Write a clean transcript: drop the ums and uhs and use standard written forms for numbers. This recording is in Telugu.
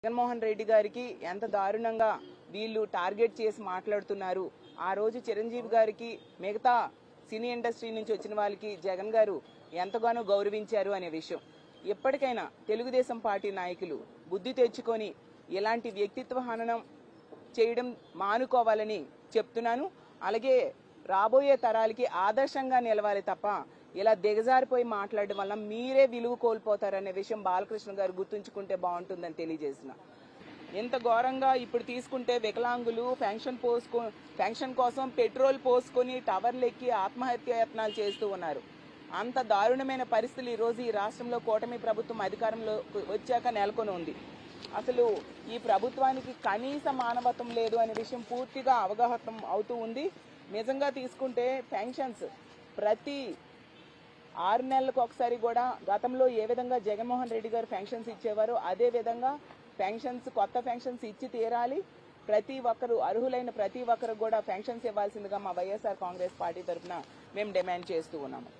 జగన్మోహన్ రెడ్డి గారికి ఎంత దారుణంగా వీళ్ళు టార్గెట్ చేసి మాట్లాడుతున్నారు. ఆ రోజు చిరంజీవి గారికి మిగతా సినీ ఇండస్ట్రీ నుంచి వచ్చిన వాళ్ళకి జగన్ గారు ఎంతగానో గౌరవించారు అనే విషయం ఎప్పటికైనా తెలుగుదేశం పార్టీ నాయకులు బుద్ధి తెచ్చుకొని ఇలాంటి వ్యక్తిత్వ హననం చేయడం మానుకోవాలని చెప్తున్నాను. అలాగే రాబోయే తరాలకి ఆదర్శంగా నిలవాలి తప్ప ఇలా దిగజారిపోయి మాట్లాడడం వల్ల మీరే విలువ కోల్పోతారనే విషయం బాలకృష్ణ గారు గుర్తుంచుకుంటే బాగుంటుందని తెలియజేసిన. ఇంత ఘోరంగా ఇప్పుడు తీసుకుంటే వికలాంగులు పెన్షన్ కోసం పెట్రోల్ పోసుకొని టవర్లు ఎక్కి ఆత్మహత్య యత్నాలు చేస్తూ ఉన్నారు. అంత దారుణమైన పరిస్థితులు ఈరోజు ఈ రాష్ట్రంలో కూటమి ప్రభుత్వం అధికారంలో వచ్చాక నెలకొని ఉంది. అసలు ఈ ప్రభుత్వానికి కనీస మానవత్వం లేదు అనే విషయం పూర్తిగా అవగాహన అవుతూ ఉంది. నిజంగా తీసుకుంటే పెన్షన్స్ ప్రతి 6 నెలలకు ఒకసారి కూడా గతంలో ఏ విధంగా జగన్మోహన్ రెడ్డి గారు పెన్షన్స్ ఇచ్చేవారో అదే విధంగా కొత్త పెన్షన్స్ ఇచ్చి తీరాలి. ప్రతి ఒక్కరు అర్హులైన ప్రతి ఒక్కరు కూడా పెన్షన్స్ ఇవ్వాల్సిందిగా మా వైఎస్ఆర్ కాంగ్రెస్ పార్టీ తరఫున మేము డిమాండ్ చేస్తూ ఉన్నాము.